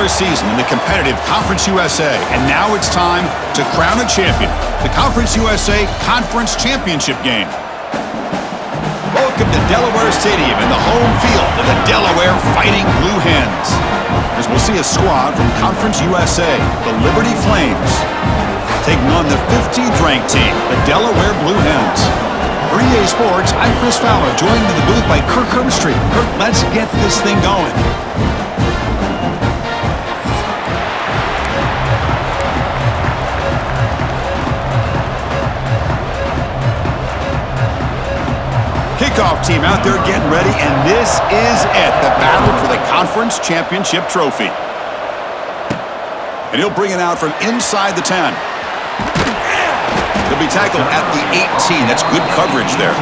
regular season in the competitive Conference USA, and now it's time to crown a champion. The Conference USA Conference Championship game. Welcome to Delaware Stadium and the home field of the Delaware Fighting Blue Hens. As we'll see a squad from Conference USA, the Liberty Flames, taking on the 15th ranked team, the Delaware Blue Hens. For EA Sports, I'm Chris Fowler, joined in the booth by Kirk Herbstreit. Kirk, let's get this thing going. Kickoff team out there getting ready, and this is it, the battle for the Conference Championship trophy. And he'll bring it out from inside the 10. He'll be tackled at the 18. That's good coverage there.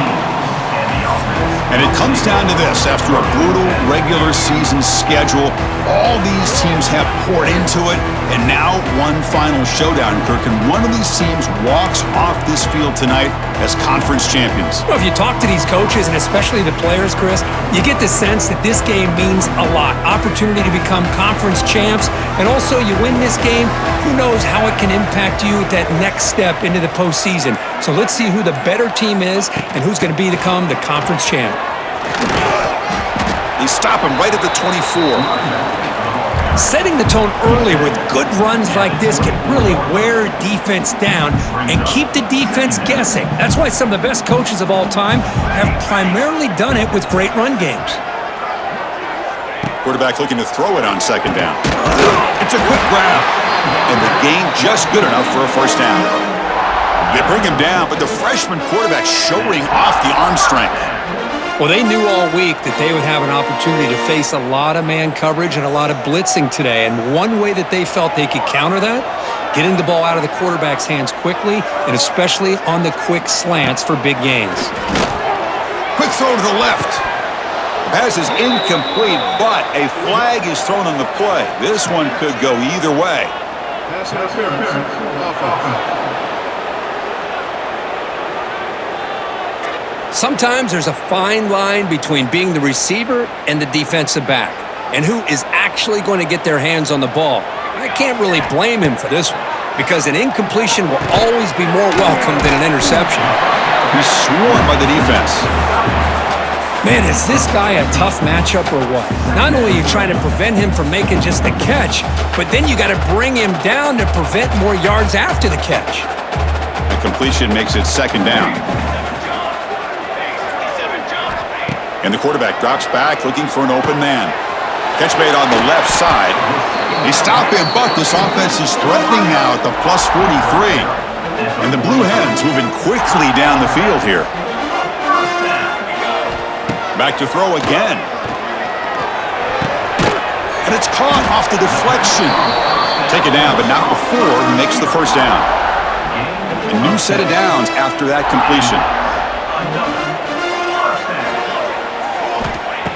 And it comes down to this. After a brutal regular season schedule, all these teams have poured into it, and now one final showdown, Kirk. And one of these teams walks off this field tonight as conference champions. Well, if you talk to these coaches, and especially the players, Chris, you get the sense that this game means a lot. Opportunity to become conference champs, and also you win this game, who knows how it can impact you at that next step into the postseason. So let's see who the better team is and who's going to become the conference champ. They stop him right at the 24. Setting the tone early with good runs like this can really wear defense down and keep the defense guessing. That's why some of the best coaches of all time have primarily done it with great run games. Quarterback looking to throw it on second down. It's a quick grab, and the gain just good enough for a first down. They bring him down, but the freshman quarterback showing off the arm strength. Well, they knew all week that they would have an opportunity to face a lot of man coverage and a lot of blitzing today. And one way that they felt they could counter that, getting the ball out of the quarterback's hands quickly, and especially on the quick slants for big gains. Quick throw to the left. Pass is incomplete, but a flag is thrown on the play. This one could go either way. Sometimes there's a fine line between being the receiver and the defensive back, and who is actually going to get their hands on the ball. I can't really blame him for this one, because an incompletion will always be more welcome than an interception. He's swarmed by the defense. Man, is this guy a tough matchup or what? Not only are you trying to prevent him from making just a catch, but then you got to bring him down to prevent more yards after the catch. The completion makes it second down. And the quarterback drops back looking for an open man. Catch made on the left side. They stop him, but this offense is threatening now at the plus 43. And the Blue Hens moving quickly down the field here. Back to throw again. And it's caught off the deflection. Take it down, but not before he makes the first down. A new set of downs after that completion.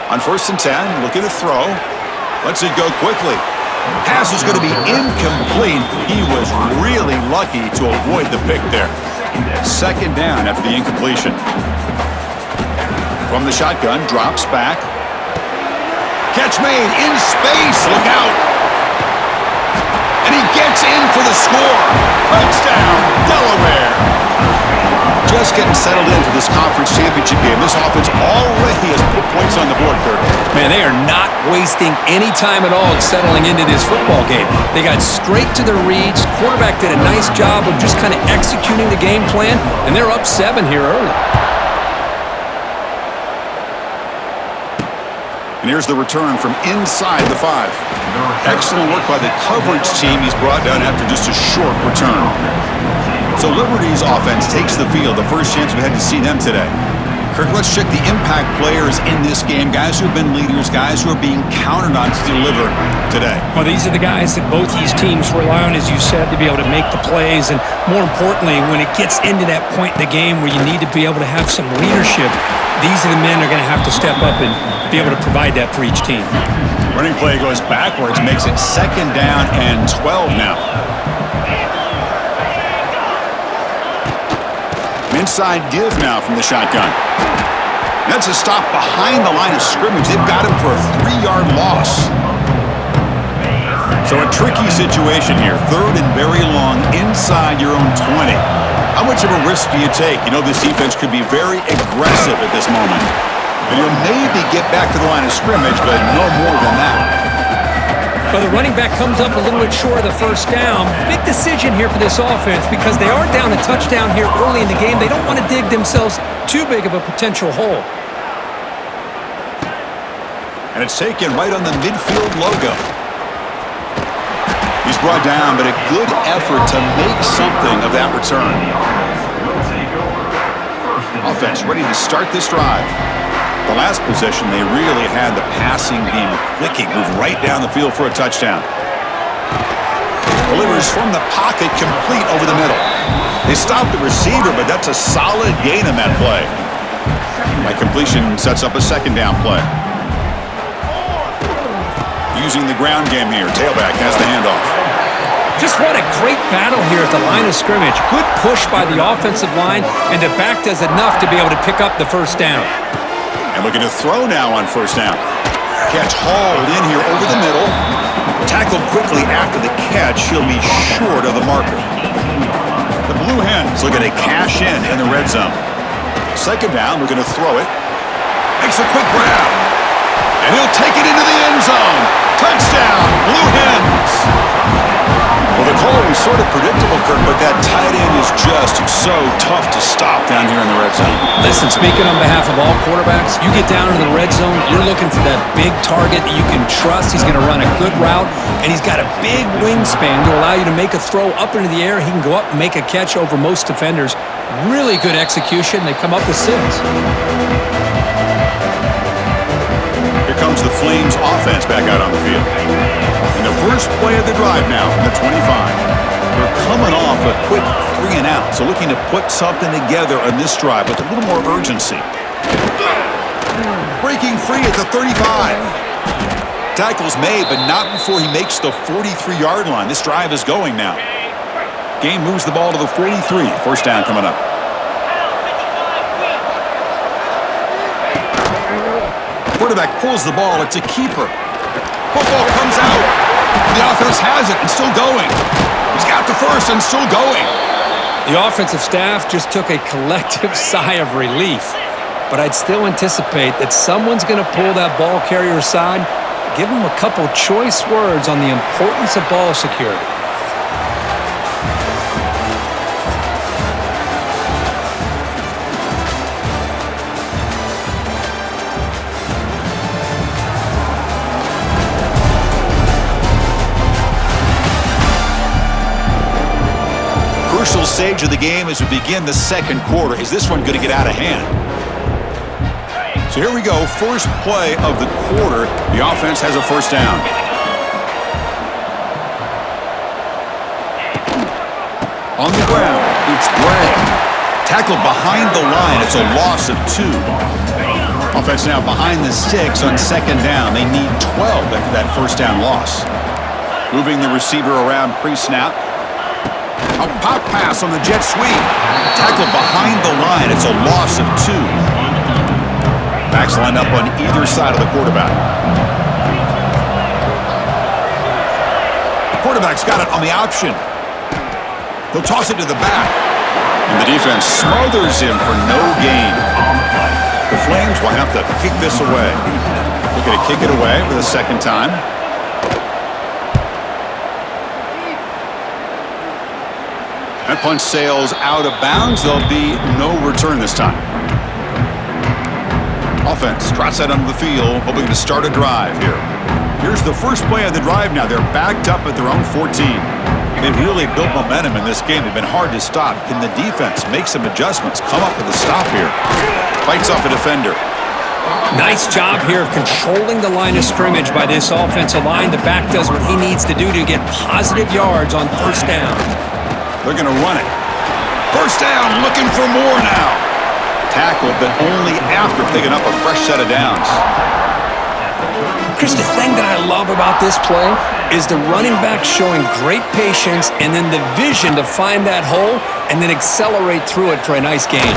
On 1st and 10, looking to throw. Lets it go quickly. Pass is going to be incomplete. He was really lucky to avoid the pick there. Second down after the incompletion. From the shotgun, drops back. Catch made in space. Look out. And he gets in for the score. Touchdown, Delaware. Just getting settled into this conference championship game. This offense already has put points on the board, Kirk. Man, they are not wasting any time at all settling into this football game. They got straight to their reads. Quarterback did a nice job of just kind of executing the game plan, and they're up 7 here early. And here's the return from inside the 5. Excellent work by the coverage team. He's brought down after just a short return. So Liberty's offense takes the field, the first chance we had to see them today. Kirk, let's check the impact players in this game, guys who have been leaders, guys who are being counted on to deliver today. Well, these are the guys that both these teams rely on, as you said, to be able to make the plays. And more importantly, when it gets into that point in the game where you need to be able to have some leadership, these are the men that are going to have to step up and be able to provide that for each team. Running play goes backwards, makes it second down and 12 now. Inside give now from the shotgun. That's a stop behind the line of scrimmage. They've got him for a 3-yard loss. Tricky situation here. Third and very long inside your own 20. How much of a risk do you take? You know this defense could be very aggressive at this moment. And you'll maybe get back to the line of scrimmage, but no more than that. Well, the running back comes up a little bit short of the first down. Big decision here for this offense because they are down a touchdown here early in the game. They don't want to dig themselves too big of a potential hole. And it's taken right on the midfield logo. He's brought down, but a good effort to make something of that return. Offense ready to start this drive. The last possession, they really had the passing game clicking, move right down the field for a touchdown. Delivers from the pocket, complete over the middle. They stopped the receiver, but that's a solid gain in that play. That completion sets up a second down play. Using the ground game here. Tailback has the handoff. Just what a great battle here at the line of scrimmage. Good push by the offensive line, and the back does enough to be able to pick up the first down. And looking to throw now on first down. Catch hauled in here over the middle. Tackled quickly after the catch. He'll be short of the marker. The Blue Hens looking to cash in the red zone. Second down, looking to throw it. Makes a quick grab. And he'll take it into the end zone. Touchdown, Blue Hens. Well, the call was sort of predictable, Kirk, but that tight end is just so tough to stop down here in the red zone. Listen, speaking on behalf of all quarterbacks, you get down into the red zone, you're looking for that big target that you can trust. He's going to run a good route, and he's got a big wingspan to allow you to make a throw up into the air. He can go up and make a catch over most defenders. Really good execution. They come up with 6. Here comes the Flames offense back out on the field. And the first play of the drive now from the 25. They're coming off a quick 3 and out, so looking to put something together on this drive with a little more urgency. Breaking free at the 35. Tackle's made, but not before he makes the 43-yard line. This drive is going now. Game moves the ball to the 43. First down coming up. Quarterback pulls the ball. It's a keeper. Football comes out. The offense has it and still going. He's got the first and still going. The offensive staff just took a collective sigh of relief. But I'd still anticipate that someone's going to pull that ball carrier aside, give him a couple choice words on the importance of ball security. Crucial stage of the game as we begin the second quarter. Is this one going to get out of hand? So here we go. First play of the quarter. The offense has a first down. On the ground, it's Bray. Tackled behind the line. It's a loss of 2. Offense now behind the 6 on second down. They need 12 after that first down loss. Moving the receiver around pre-snap. A pop pass on the jet sweep. Tackled behind the line. It's a loss of 2. Backs lined up on either side of the quarterback. Quarterback's got it on the option. He'll toss it to the back. And the defense smothers him for no gain. The Flames will have to kick this away. They're going to kick it away for the second time. That punch sails out of bounds. There'll be no return this time. Offense trots that onto the field, hoping to start a drive here. Here's the first play of the drive now. They're backed up at their own 14. They've really built momentum in this game. They've been hard to stop. Can the defense make some adjustments? Come up with a stop here. Fights off a defender. Nice job here of controlling the line of scrimmage by this offensive line. The back does what he needs to do to get positive yards on first down. They're going to run it. First down, looking for more now. Tackled, but only after picking up a fresh set of downs. Chris, the thing that I love about this play is the running back showing great patience and then the vision to find that hole and then accelerate through it for a nice gain.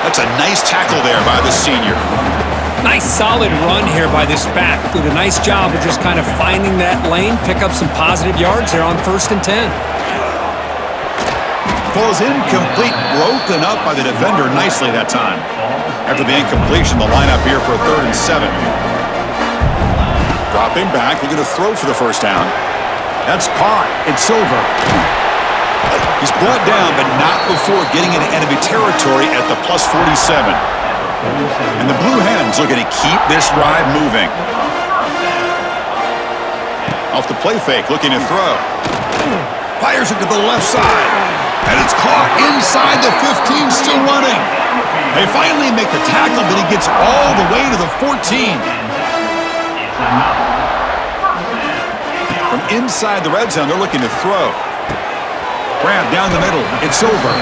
That's a nice tackle there by the senior. Nice solid run here by this back. Did a nice job of just kind of finding that lane, pick up some positive yards there on 1st and 10. Falls incomplete, broken up by the defender nicely that time. After the incompletion, the lineup here for a 3rd and 7. Dropping back, looking to throw for the 1st down. That's caught. It's over. He's brought down, but not before getting into enemy territory at the plus 47. And the Blue Hens looking to keep this drive moving. Off the play fake, looking to throw. Fires it to the left side. And it's caught inside the 15, still running. They finally make the tackle, but he gets all the way to the 14. From inside the red zone, they're looking to throw. Grab down the middle. It's over.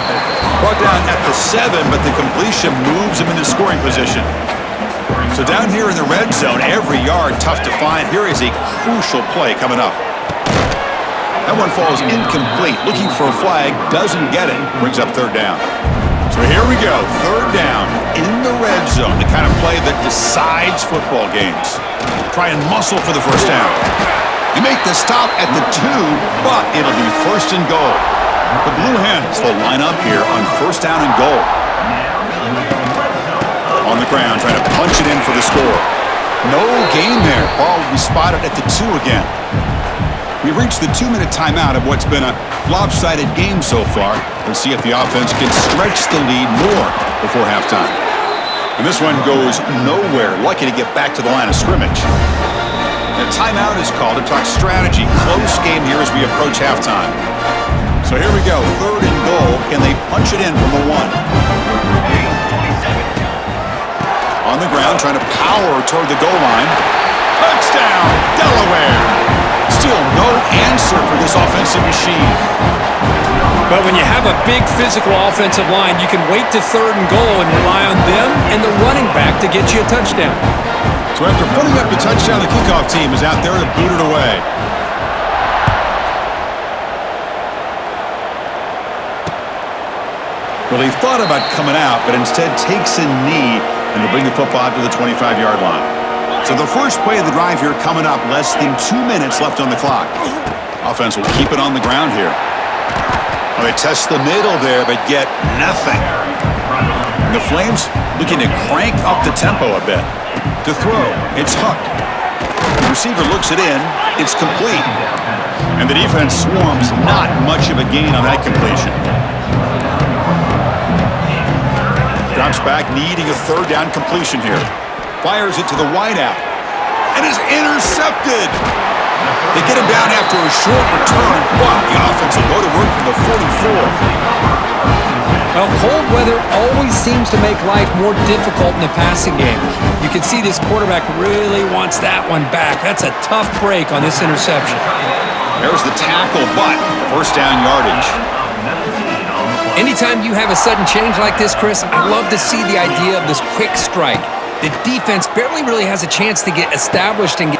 Brought down at the 7, but the completion moves him into scoring position. So down here in the red zone, every yard tough to find. Here is a crucial play coming up. That one falls incomplete. Looking for a flag, doesn't get it. Brings up 3rd down. So here we go, 3rd down in the red zone, the kind of play that decides football games. Try and muscle for the 1st down. You make the stop at the 2, but it'll be 1st and goal. The Blue Hens will line up here on 1st down and goal. On the ground, trying to punch it in for the score. No gain there. Ball will be spotted at the 2 again. We've reached the 2-minute timeout of what's been a lopsided game so far. Let's see if the offense can stretch the lead more before halftime. And this one goes nowhere. Lucky to get back to the line of scrimmage. The timeout is called to talk strategy. Close game here as we approach halftime. So here we go, 3rd and goal. Can they punch it in from the 1? On the ground, trying to power toward the goal line. Touchdown, Delaware! Still no answer for this offensive machine. But when you have a big physical offensive line, you can wait to 3rd and goal and rely on them and the running back to get you a touchdown. So after putting up the touchdown, the kickoff team is out there to boot it away. Well, he thought about coming out, but instead takes a knee and will bring the football out to the 25-yard line. So the first play of the drive here coming up, less than 2 minutes left on the clock. Offense will keep it on the ground here. Well, they test the middle there, but get nothing. And the Flames looking to crank up the tempo a bit. To throw, it's hooked. The receiver looks it in, it's complete. And the defense swarms, not much of a gain on that completion. Drops back, needing a 3rd down completion here. Fires it to the wideout. And is intercepted. They get him down after a short return, but the offense will go to work from the 44. Well, cold weather always seems to make life more difficult in the passing game. You can see this quarterback really wants that one back. That's a tough break on this interception. There's the tackle, but 1st down yardage. Anytime you have a sudden change like this, Chris, I love to see the idea of this quick strike. The defense barely really has a chance to get established and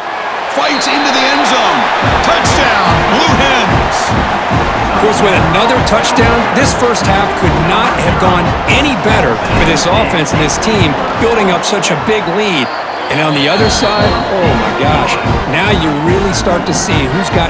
fights into the end zone. Touchdown, Blue Hens. Of course, with another touchdown, this first half could not have gone any better for this offense and this team, building up such a big lead. And on the other side, oh my gosh, now you really start to see who's got